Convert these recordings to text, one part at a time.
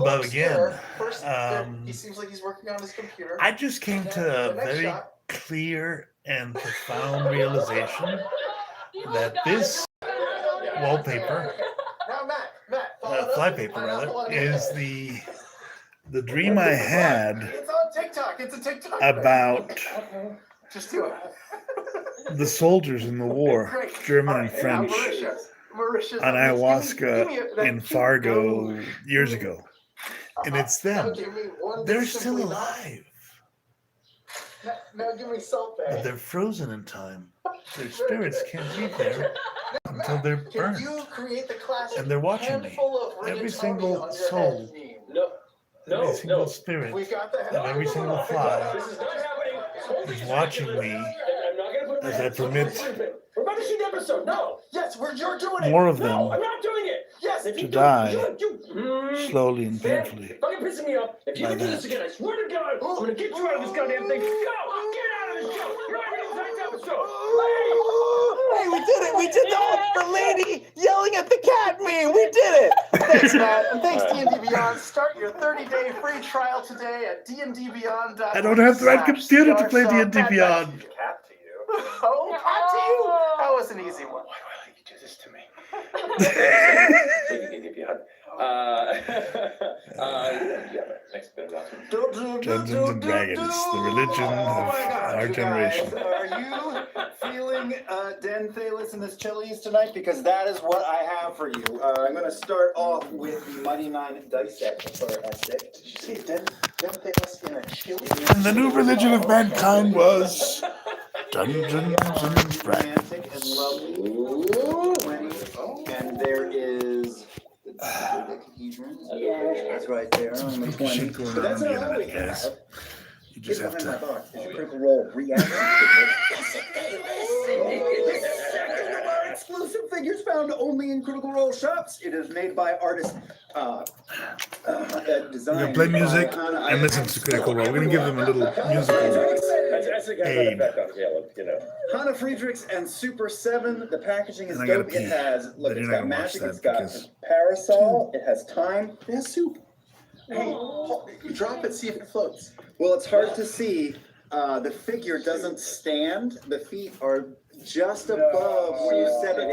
Beelzebub Again. First, he seems like he's working on his computer. I just came to a very clear and profound realization that this wallpaper, flypaper rather, is the dream I had It's on TikTok. It's a TikTok about just do it. the soldiers in the war, German and French, on ayahuasca in Fargo years ago. And it's them. They're still alive. Now give me salt But back. they're frozen in time. Their spirits can't be there until they're burnt. And they're watching me. Every single soul, every single spirit, and every single fly is watching me as I permit more of them to die slowly and painfully. Fucking pissing me off. If you do this again, I swear to God, I'm gonna get you out of this goddamn thing. Go! Get out of this show! You're not in the next episode! Hey, we did it! We did the lady yelling at the cat meme! We did it! Thanks, Matt. And thanks, D&D Beyond. Start your 30-day free trial today at dndbeyond.com. I don't have the right computer to play D&D Beyond. Cat to you. Oh, cat to you? That was an easy one. Why do I let you do this to me? Dungeons and Dragons, the religion of our generation. Are you feeling Den Thalis and this Chili's tonight? Because that is what I have for you. I'm going to start off with the Mighty Nine dice set for S6. Did you say Den Thalis in a chili? And the new religion of mankind was Dungeons and Dragons. Romantic and lovely. And there is... That's right there on the 20. Shit going But that's on not the all we internet, guys. have. You just have Behind my to. box is your critical role reaction. Exclusive figures found only in Critical Role shops. It is made by artist. We're gonna play music and listen to Critical Role. We're gonna give them a little musical aid. Hannah Friedrichs and Super 7. The packaging is And I gotta dope. pee. It has, look, But it's you're got not gonna watch magic, that it's got because- parasol, it has time, it has soup. Hey, drop it, see if it floats. Well, it's hard to see. The figure doesn't stand. The feet are just above where you set it.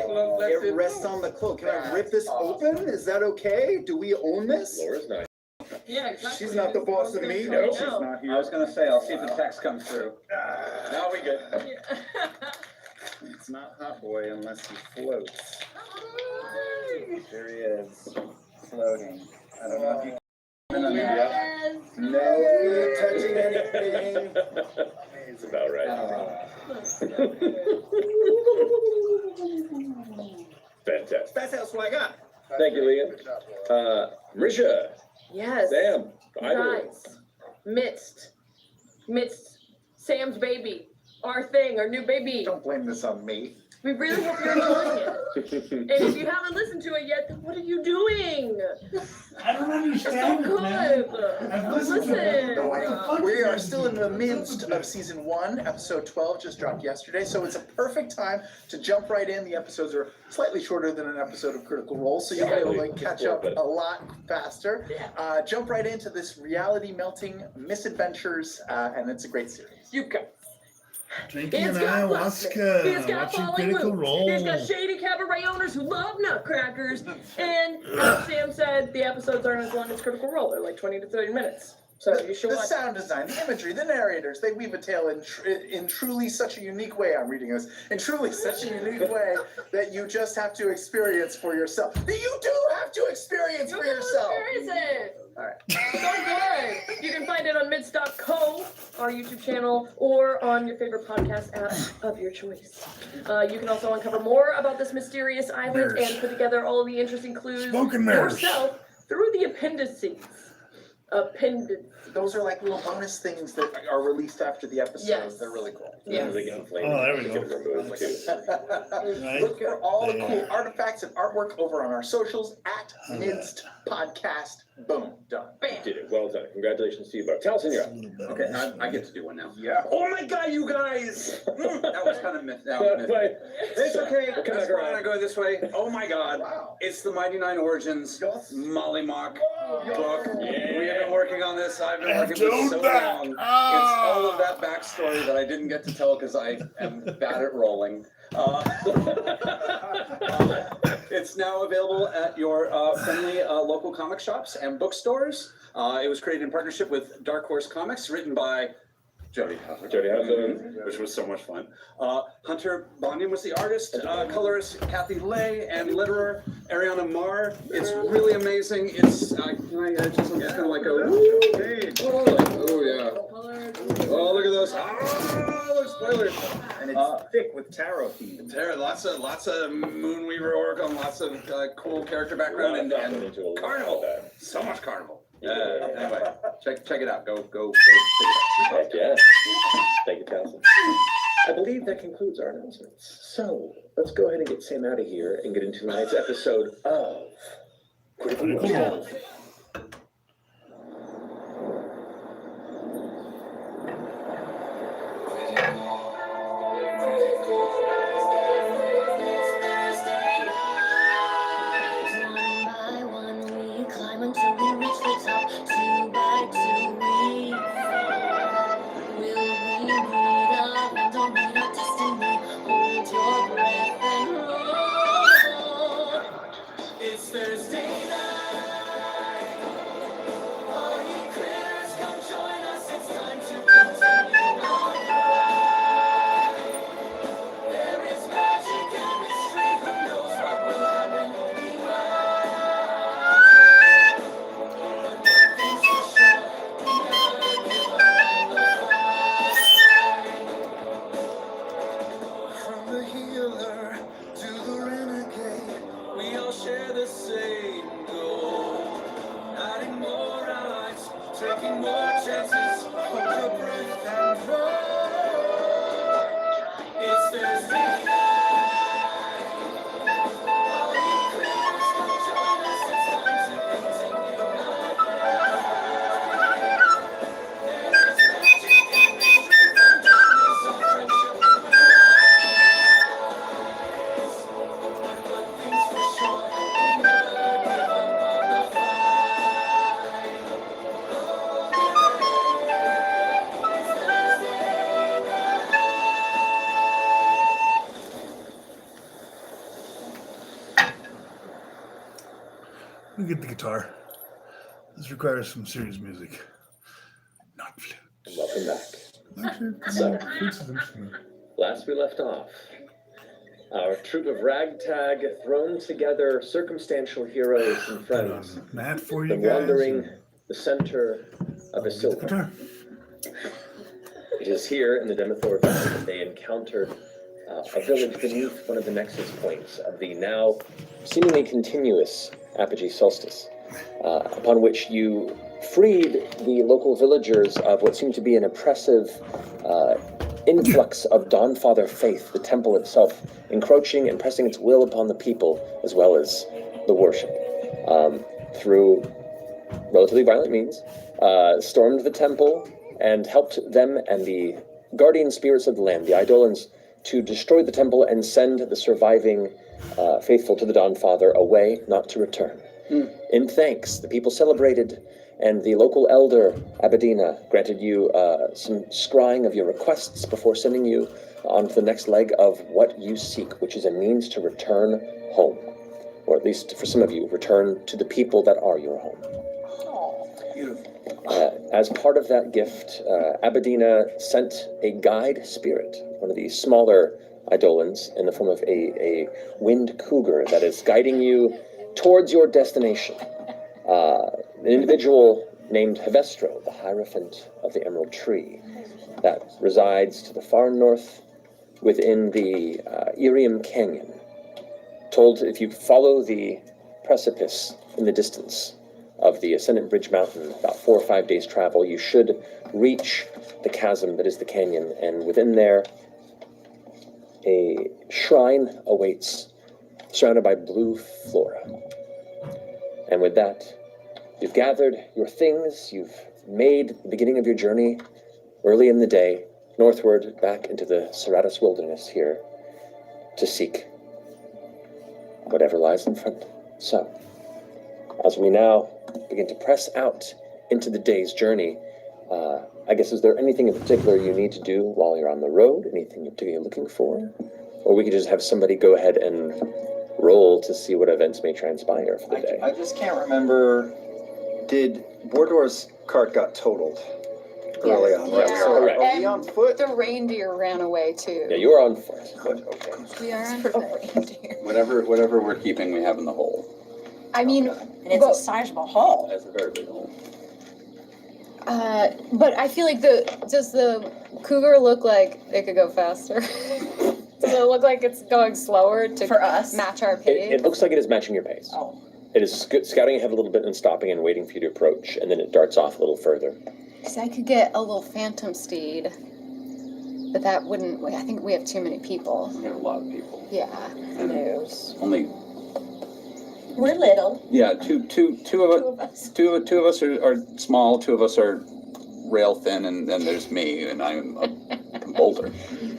It rests on the cloak. Can I rip this open? Is that okay? Do we own this? Laura's nice. Yeah, exactly. She's not the boss of me. No, she's not here. I was gonna say, I'll see if the text comes through. Now we good. It's not Hot Boy unless he floats. There he is, floating. I don't know if you can. Yes. No, you're touching anything. It's about right. Fantastic. That's what I got. Thank you, Leah. Marisha, Yes. Sam, Guys, Midst, Sam's baby, our thing, our new baby. Don't blame this on me. We really hope you're enjoying it. And if you haven't listened to it yet, then what are you doing? I don't It's so understand it, man. good. I've listened to it. We are still in the midst of season 1. Episode 12 just dropped yesterday, so it's a perfect time to jump right in. The episodes are slightly shorter than an episode of Critical Role, so you'll be able to catch up a lot faster. Jump right into this reality melting misadventures, and it's a great series. You go. Drinking an He's got ayahuasca, He's got watching falling Critical moves. Role. He's got shady cabaret owners who love nutcrackers. And as Sam said, the episodes aren't as long as Critical Role. They're like 20 to 30 minutes. So you should The watch. sound design, the imagery, the narrators, they weave a tale in truly such a unique way. I'm reading this. In truly such a unique way that you just have to experience for yourself. That you do have to experience for yourself. Where is it? All right. So good. You can find it on mids.co, our YouTube channel, or on your favorite podcast app of your choice. You can also uncover more about this mysterious island Mirrors. and put together all the interesting clues Smoking mirrors. yourself through the appendices. Those are like little bonus things that are released after the episode. Yes. They're really cool. Yes. Oh, there we go. Right. Look for all the cool There. artifacts and artwork over on our socials at Oh, Minced Podcast. Boom. Done. Bam. did it. Well done. Congratulations to you both. Tell us in your. Okay, I get to do one now. Yeah. Oh my God, you guys! That was kind of myth. Wait. It's okay. We'll come That's back fine. around. I go this way. Oh my God. Wow. It's the Mighty Nine Origins Molly Mock book. Yeah. We have been working on this. I've been working Don't for so that. long. It's all of that backstory that I didn't get to tell because I am bad at rolling. It's now available at your friendly local comic shops and bookstores. It was created in partnership with Dark Horse Comics, written by Jody Houser, which was so much fun. Hunter Bondian was the artist, colorist Kathy Lay, and letterer Ariana Marr. It's really amazing. It's just kind of like a oh yeah. Oh, look at those. Look, spoilers. And it's thick with tarot themes. There, lots of Moonweaver oracle, lots of cool character background and carnival. So much carnival. Anyway, check it out. Go check it out. Heck yeah. Thank you, Townsend. I believe that concludes our announcements. So let's go ahead and get Sam out of here and get into tonight's episode of Critical Role. It's Thursday night. All you critters, come join us. It's time to continue our ride. There is magic and mystery. Who knows what will happen? We ride. But one thing's for sure, we never give up on the fight. From the healer to the renegade, we all share the same goal. Adding more allies, taking more chances, hold your breath and roll. It's Thursday night. All you critters, come join us. It's time to continue our ride. There is magic and mystery from darkness or friendship will rise. But one thing's for sure, we never give up on the fight. Oh, it's Thursday night. We get the guitar. This requires some serious music. Not flute. Welcome back. Actually, So- flutes is interesting. Last we left off, our troop of ragtag, thrown together circumstantial heroes and friends, Matt for you been guys. wandering the center of The Isildur. guitar. It is here in the Demethor Valley that they encountered a village beneath one of the nexus points of the now seemingly continuous apogee solstice, upon which you freed the local villagers of what seemed to be an oppressive influx of Dawnfather faith, the temple itself encroaching and pressing its will upon the people as well as the worship. Through relatively violent means, stormed the temple and helped them and the guardian spirits of the land, the Eidolons, to destroy the temple and send the surviving faithful to the Dawnfather away, not to return. In thanks, the people celebrated, and the local elder, Abadina, granted you some scrying of your requests before sending you on to the next leg of what you seek, which is a means to return home. Or at least, for some of you, return to the people that are your home. As part of that gift, Abadina sent a guide spirit, one of the smaller Eidolons, in the form of a wind cougar that is guiding you towards your destination. An individual named Hevestro, the Hierophant of the Emerald Tree, that resides to the far north within the Irium Canyon. Told if you follow the precipice in the distance of the Ascendant Bridge Mountain, about 4 or 5 days travel, you should reach the chasm that is the canyon, and within there, a shrine awaits, surrounded by blue flora. And with that, You've gathered your things, you've made the beginning of your journey early in the day, northward back into the Serratus wilderness here to seek whatever lies in front. So, as we now begin to press out into the day's journey, I guess, is there anything in particular you need to do while you're on the road? Anything in particular you're looking for? Or we could just have somebody go ahead and roll to see what events may transpire for the day. I just can't remember, did Bordor's cart got totaled early on? Right? Yeah. So Correct. are we on foot? The reindeer ran away too. Yeah, you're on foot. Good, okay. We are on foot. Reindeer. Whatever we're keeping, we have in the hole. I mean, And it's a sizable haul. That's a very big hole. but I feel like does the cougar look like it could go faster? Does it look like it's going slower to For us? match our pace? It looks like it is matching your pace. Oh. It is scouting ahead a little bit and stopping and waiting for you to approach, and then it darts off a little further. Because I could get a little phantom steed, but that wouldn't. I think we have too many people. We have a lot of people. Yeah. News. Only, We're little. yeah, two of us. Two of us are small. Two of us are rail thin, and then there's me, and I'm a boulder.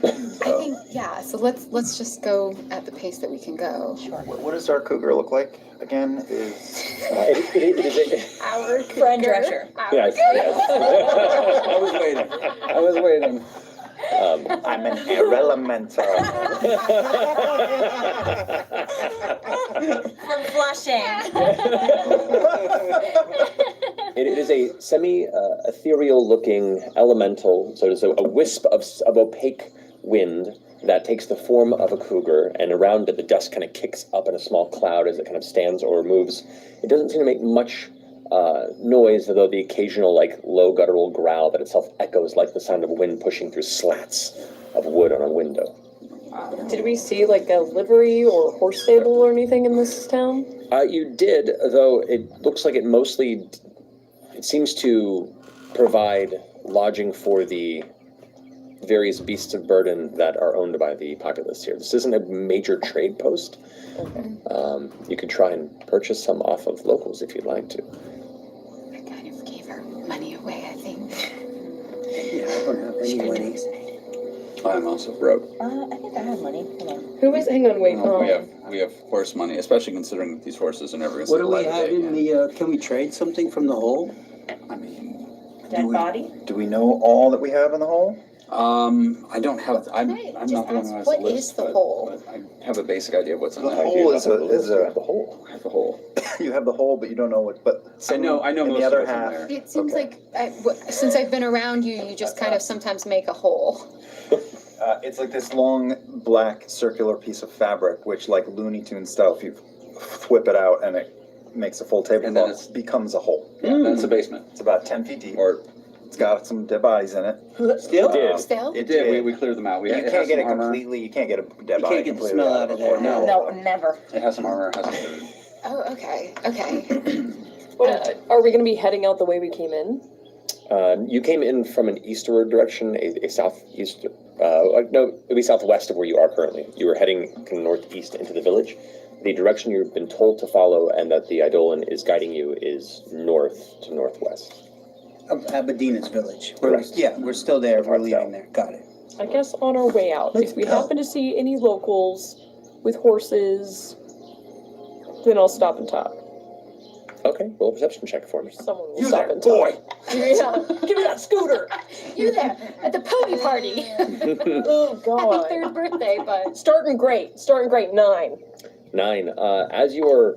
I think So let's just go at the pace that we can go. Sure. What does our cougar look like again? It is Our Friend Drescher. yes. I was waiting. I'm an elemental. From Flushing. It is a semi-ethereal looking elemental, so it is a wisp of opaque wind that takes the form of a cougar, and around it the dust kind of kicks up in a small cloud as it kind of stands or moves. It doesn't seem to make much noise, although the occasional low guttural growl that itself echoes like the sound of wind pushing through slats of wood on a window. Did we see a livery or horse stable or anything in this town? You did, though it looks like it seems to provide lodging for the various beasts of burden that are owned by the populace here. This isn't a major trade post. Okay. You could try and purchase some off of locals if you'd like to. I kind of gave our money away, I think. Yeah, I don't have any money. I'm also broke. I think I have money. Hold on. Who is? Hang on, wait. We have horse money, especially considering that these horses are never going to What do we have in the, can we trade something from the hole? I mean, Dead body? Do we know all that we have in the hole? I don't have. I'm Can I not just the one who ask, has what the list. is the but- hole? but I have a basic idea of what's in The there. hole is The a, hole. I have the hole. you have the hole, but you don't know what, but. I know in most the of other what's in half. there. It seems Okay. like since I've been around you, you just kind of sometimes make a hole. It's like this long black circular piece of fabric, which like Looney Tunes style, if you whip it out and it makes a full And then tablecloth, it's- it becomes a hole. Yeah, that's a basement. It's about 10 feet deep. Or It's got some dead bodies in it. Still? Did. Still? it did. We cleared them out. You It has can't get some it armor. completely, you can't get a dead You body can't get the completely smell out of there, before. no. No, never. It has some armor. It has some food. Oh, okay. Are we going to be heading out the way we came in? You came in from an eastward direction, a southeast. No, it'd be southwest of where you are currently. You were heading kind of northeast into the village. The direction you've been told to follow and that the Eidolon is guiding you is north to northwest. Of Aberdeen's village. Correct. Yeah, we're still there, we're North leaving south. there, got it. I guess on our way out, Let's if we go. happen to see any locals with horses, then I'll stop and talk. Okay, roll a perception check for me. Someone will You stop there, and talk. boy! Yeah, give me that scooter. You there at the pony party. Oh Happy God. third birthday, bud. Starting great. 9. 9. As you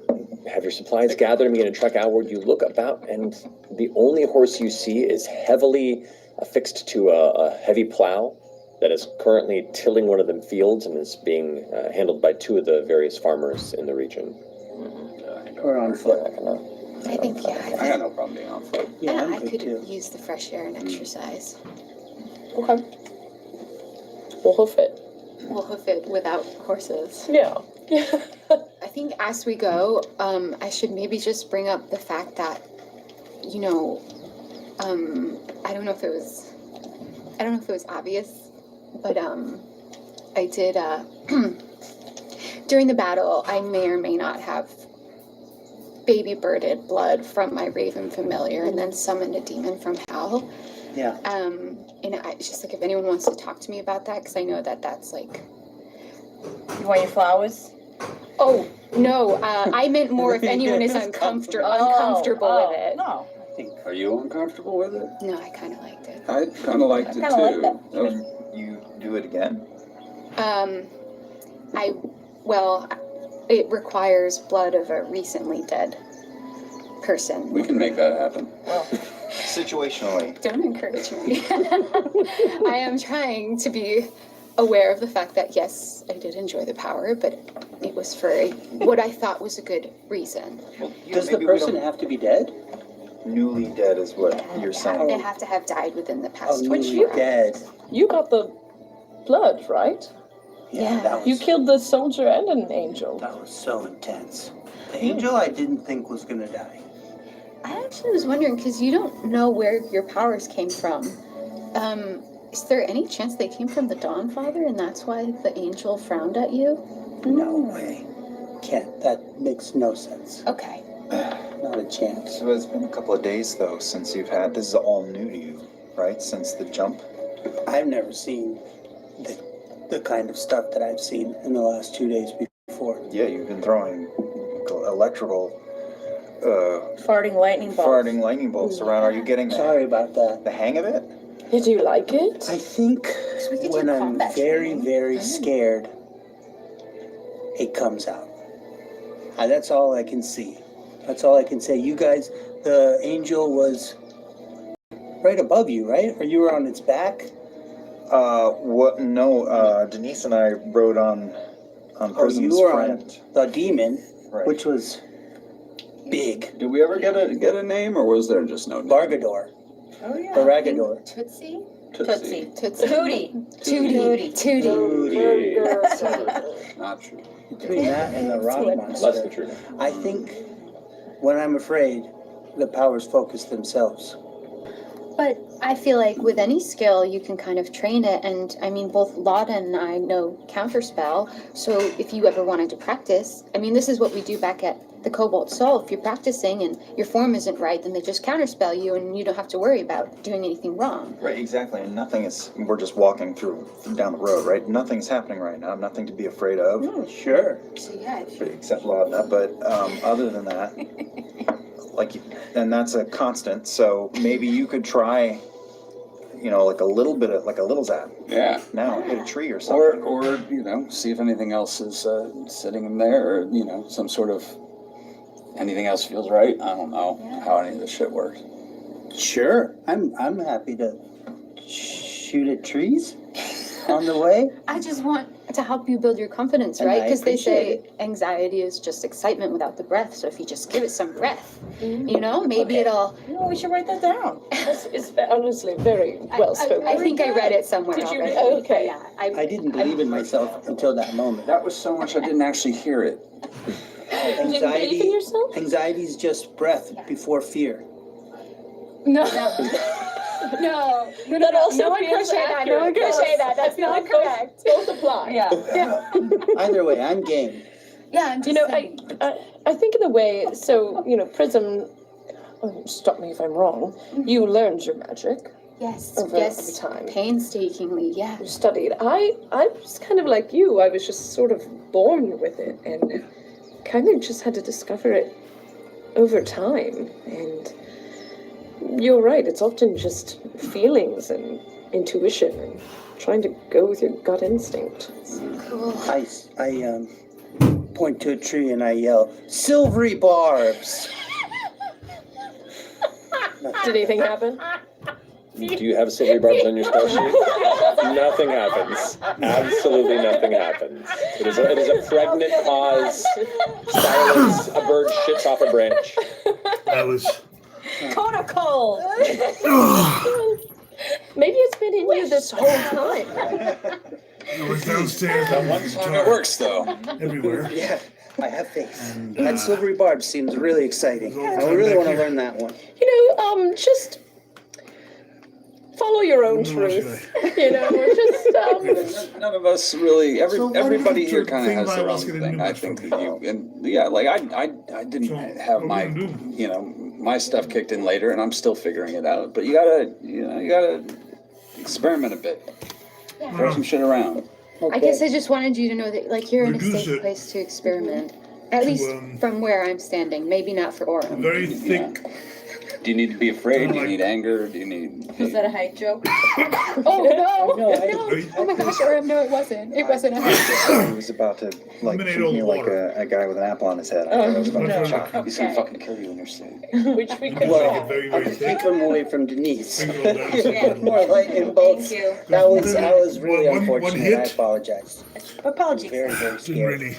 have your supplies gathered and begin to trek outward, you look about, and the only horse you see is heavily affixed to a heavy plow that is currently tilling one of the fields and is being handled by 2 of the various farmers in the region. We're on foot. I think, I got no problem being on foot. Yeah, I'm I good could too. use the fresh air and exercise. Okay. We'll hoof it. We'll hoof it without horses. Yeah. I think as we go, I should maybe just bring up the fact that, you know, I don't know if it was obvious, but I did during the battle, I may or may not have baby birded blood from my raven familiar and then summoned a demon from hell. Yeah. And it's just like if anyone wants to talk to me about that, because I know that that's like. You want your flowers? Oh no, I meant more if anyone is uncomfortable with it. No. Are you uncomfortable with it? No, I kind of liked it. I kind of liked it kinda like too. that. That was- You do it again? It requires blood of a recently dead person. we can make that happen. Situationally. Don't encourage me. I am trying to be aware of the fact that yes, I did enjoy the power, but it was for what I thought was a good reason. Well, Does the person have to be dead? Newly dead is what you're saying. They have to have died within the past Oh, 24 newly hours. dead. You got the blood, right? Yeah. That was, You killed the soldier and an angel. that was so intense. The angel I didn't think was gonna die. I actually was wondering, because you don't know where your powers came from. Is there any chance they came from the Dawn Father and that's why the angel frowned at you? No way. Can't. That makes no sense. Okay. Not a chance. So it's been a couple of days though since you've had, this is all new to you, right? Since the jump? I've never seen the kind of stuff that I've seen in the last 2 days before. Yeah, you've been throwing electrical, Farting lightning bolts. farting lightning bolts around. Are you getting Sorry about that. the hang of it? Did you like it? I think we could do when I'm combat very, training. very scared, it comes out. That's all I can see. That's all I can say. You guys, the angel was right above you, right? Or you were on its back? What? No, Denise and I rode on Prism's you were friend. on the demon, Right. which was big. Did we ever get a name, or was there just no name? Bargador. Oh, yeah. Baragador. Tootsie? Tootsie. Tootsie. Tootie. Tootie. Tootie. Not true. Between that and the rock Less monster, than true. I think when I'm afraid, the powers focus themselves. But I feel like with any skill, you can kind of train it. And I mean, both Lotta and I know Counterspell. So if you ever wanted to practice, I mean, this is what we do back at the Cobalt Soul. If you're practicing and your form isn't right, then they just counterspell you and you don't have to worry about doing anything wrong. Right, exactly. And nothing is, we're just walking down the road, right? Nothing's happening right now. Nothing to be afraid of. Sure. So yeah, Except Laudna, but other than that, and that's a constant. So maybe you could try, like a little zap. Yeah. Now hit a tree or something. Or see if anything else is sitting in there, or some sort of anything else feels right. I don't know how any of this shit works. Sure. I'm happy to shoot at trees on the way. I just want to help you build your confidence, And right? I Because they say appreciate anxiety is just excitement without the breath. So if you just give it some breath, maybe it'll. We should write that down. It's honestly very well spoken. I think I read it somewhere Did you already. read- okay. Yeah, I didn't believe in myself until that moment. That was so much I didn't actually hear it. You didn't believe in yourself? Anxiety is just breath before fear. No. No. That also No one feels crochet that. No accurate. one crochet that. That's I feel not like both- correct. Both apply. Yeah. Either way, I'm game. Yeah, I'm just saying. I think in a way, so, Prism, stop me if I'm wrong, you learned your magic. Yes, over yes, time. painstakingly, yeah. You studied. I was kind of like you. I was just sort of born with it and kind of just had to discover it over time. And you're right, it's often just feelings and intuition and trying to go with your gut instinct. Cool. I point to a tree and I yell, "Silvery barbs!" Did anything happen? Do you have silvery barbs on your spell sheet? Nothing happens. Absolutely nothing happens. It is a pregnant pause. Silence. A bird shits off a branch. I was. Protocol. Maybe it's been in you this whole time. I was downstairs. That one time it works, though. Everywhere. Yeah, I have faith. And, That silvery barb seems really exciting. I really want to learn that one. Just follow your own truth. You know, just None of us really. So why Everybody did here the kind of thing has their own ayahuasca didn't thing. do I much think for that you and yeah, like I didn't So, have what my we gonna do? you know my stuff kicked in later, and I'm still figuring it out. But you gotta experiment a bit, throw some shit around. I guess I just wanted you to know that, like, you're in a Reduce safe it place to experiment. At least from where I'm standing. Maybe not for Orem. Very thick. Do you need to be afraid? Do you need anger? Do you need? Was that a height joke? Oh no! Oh my gosh, Orem, no, it wasn't. It wasn't a He was about to like Eliminate shoot all me like water. a guy with an apple on his head. I thought I was about to no. get shot. He's gonna fucking kill you in your sleep. which we You could can make it very, very Keep thick. him away from Denise. Bring it all down to the More light in both. Thank you. That was really One unfortunate. hit. I apologize. Apologies. Very, very Didn't scared. really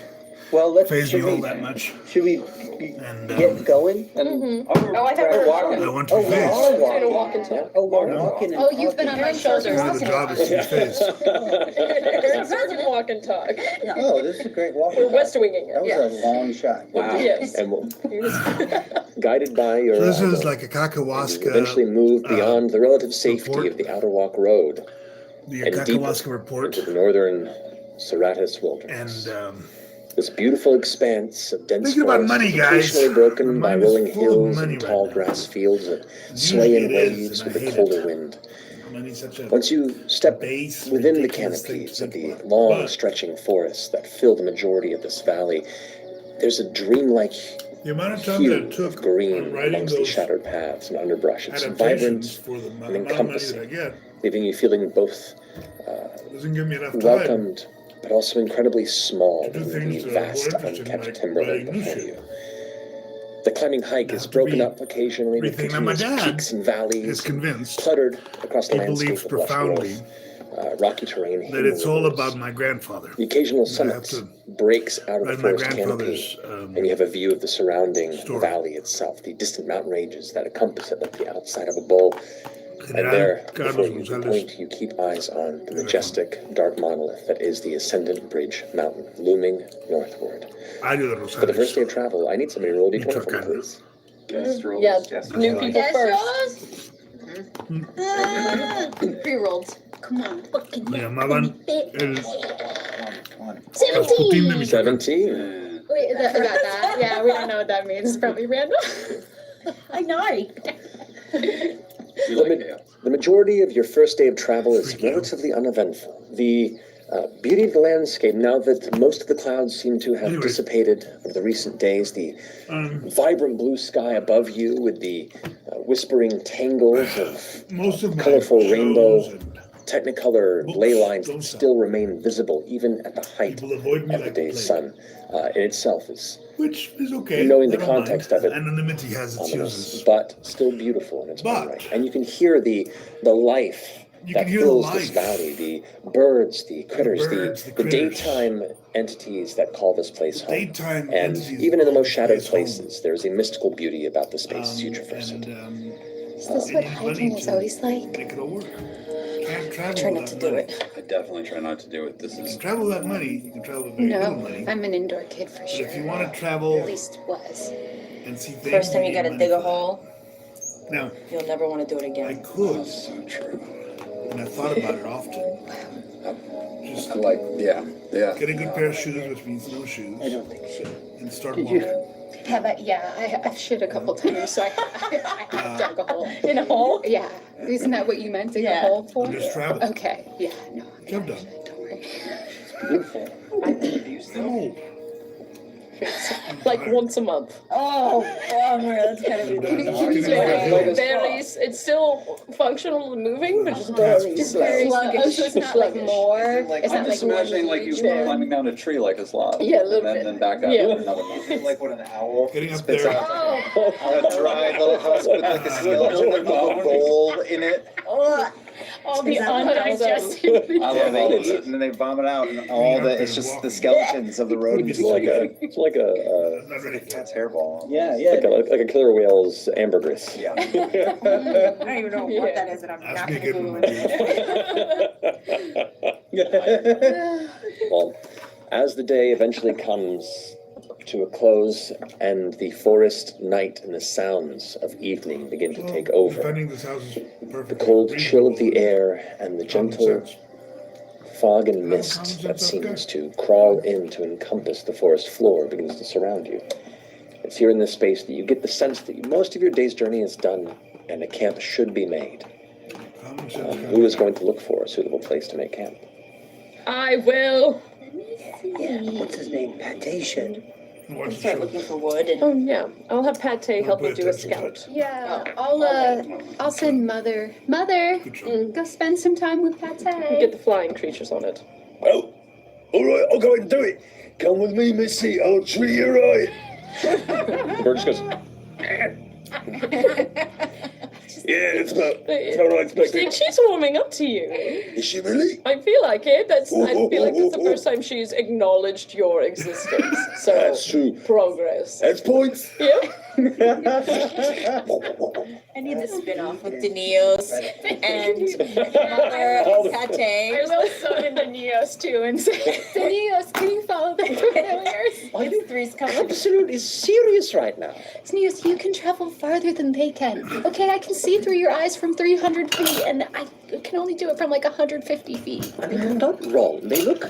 Well, let's phase me should all we, that much. should we And get going? And Oh, I thought we were walking. I want to Oh, be we phased. are Kind of walking. walk and talk. Oh, we're walking. Oh, you've been on my shoulders. Yeah, the job is to be phased. Sergeant walk and talk. Oh, this is a great walk. We're West Winging That it. was a long shot. Wow. Yes. And guided by your So this is idol, like a you Kakawaska, eventually move beyond the relative safety report. of the Outer Walk Road the and deeper Kakawaska report, into the northern Cerratus wilderness. and This beautiful expanse of dense Thinking about forest, money, guys. occasionally broken by Mine is rolling full of hills money and right tall now. grass fields that Usually sway in it is, waves and with I the hate colder it. wind. money's such a Once you step base, within the ridiculous thing canopies to of the think about. long, But stretching forests that fill the majority of this valley, there's a dreamlike the amount of time hue that it took of green on writing amongst the those shattered paths and underbrush. It's adaptations vibrant for the and amount of money that I encompassing, get leaving you feeling both doesn't give me enough time. welcomed, but also incredibly small To do in things the that are more vast, interesting, unkept like timberland writing new before shit. you. The climbing hike is Have to broken be up occasionally with everything that my continuous dad peaks and valleys, is convinced. cluttered across the He landscape believes of lush profoundly growth, rocky terrain, that hidden it's all rivers. about my grandfather. The occasional And I have summit to breaks out of the Write my forest canopy, grandfather's and you have a view of the surrounding story. valley itself, the distant mountain ranges that encompass it like the outside of a bowl. And there, Carlos before you, the Gonzalez. point you keep eyes on the majestic, dark monolith that is the Ascendant Bridge Mountain, looming northward. I do the For the first day Rosales. of travel, I need somebody to roll d20 for me, Michoacán. please. Yeah, new people first. Pre-rolled. Come on. Fucking Me llamaban el Come on. Rasputin de Michoacán. 17. Wait, about that? Yeah, we don't know what that means. It's probably random. I know. The majority of your first day of travel is relatively uneventful. The beauty of the landscape, now that most of the clouds seem to have Anyways. dissipated over the recent days, the vibrant blue sky above you with the whispering tangles of Most of my colorful shows rainbow and technicolor books ley lines don't that stop. still remain visible even at the height people avoid me of the like day's plague, sun in itself is which is okay. knowing the I don't mind. context of it. Anonymity has its ominous, uses. but still beautiful in its own But- right. And you can hear the life You that can hear the fills this life. valley, the birds, the critters, birds, the the critters. daytime entities that call this place home. Daytime And entities even in the call most this shadowed place home. places, there is a mystical beauty about the spaces you traverse And it. Is this what hiking is always like? make it all work. Can't travel Try not without to do money. it. I definitely try not to do it. This You is can travel without money. You can travel with very little No, money. I'm an indoor kid for But sure. if you want to travel At least was. and see things, First time you need gotta money dig a for that. hole, Now, you'll never want to do it I again. could, so true. and I thought about it often. Just Like, yeah. get a good pair of shoes, which means no shoes, I don't think she. and start Did you? walking. Have I, yeah, I've shit a couple times, so I have dug a hole. In a hole? Yeah, isn't that what you meant, dig a Yeah. hole for? And just travel. Okay, yeah, no. Job done. Don't worry. No. Like once a month. Oh, bummer. That's gotta be Yeah. Barely, it's still functional and moving, but just barely Just slow. very sluggish. So it's not like Sluggish. more. Like, It's I'm not just like imagining like you Yeah. climbing down a tree like a sloth. Yeah, a little and bit. then back up Yeah. another mountain. Like what an owl Getting up spits there. out Oh, a dry little house with like a skeleton with a bowl in it. all the Is that what undigested. I love all of it. And then they vomit out and all the, it's just the skeletons of the rodents. It's like a I'm not ready for that. That's hairball. Yeah, yeah. like a killer whale's ambergris. Yeah. I don't even know Yeah. what that is, and I'm Ask not me a gonna good Google one. it. Well, as the day eventually comes to a close, and the forest night and the sounds of evening begin to take over. Defending this house is perfect. The cold chill of the air and the Common gentle sense. fog and mist that seems to crawl in to encompass the forest floor begins to surround you. It's here in this space that you get the sense that most of your day's journey is done, and a camp should be made. Common sense. Who is going to look for a suitable place to make camp? I will. Yeah, what's his name? Pate should. Watch the Start show. looking for wood and. Oh yeah, I'll have Pate help me pay do a attention to scout. Yeah, Oh. I'll send Mother. Mother, Good job. go spend some time with Pate. Get the flying creatures on it. Oh, all right, I'll go and do it. Come with me, Missy. I'll treat you right. The bird just goes, Yeah, it's about what I expected. She's warming up to you. Is she really? I feel like it. I feel like that's the first time she's acknowledged your existence. So That's true. progress. That's points. Yeah. I need the spin-off with Danios and Mother Pate. I will summon the Neos too and say, the Neos, can you follow the familiars? Are you Three's coming. absolutely serious right now? Neos, you can travel farther than they can. Okay, I can see through your eyes from 300 feet, and I can only do it from like 150 feet. I mean, you're not wrong. They look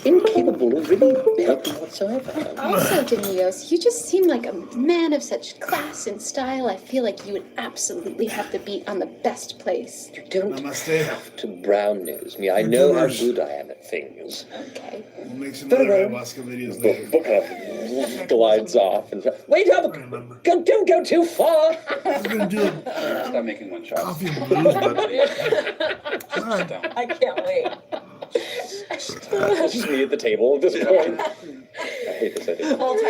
incapable of really helping whatsoever. Also, Danios, you just seem like a man of such class and style. I feel like you would absolutely have to be on the best place. You don't Namaste. have to brown nose me. I know how good I am at things. Okay. We'll make some other ayahuasca videos later. Glides off and wait up! Remember. Don't go too far. I was gonna do a Stop making one shot. coffee and blues, but alright. I can't wait. It's just me at the table at this point. I hate this idea. Whole time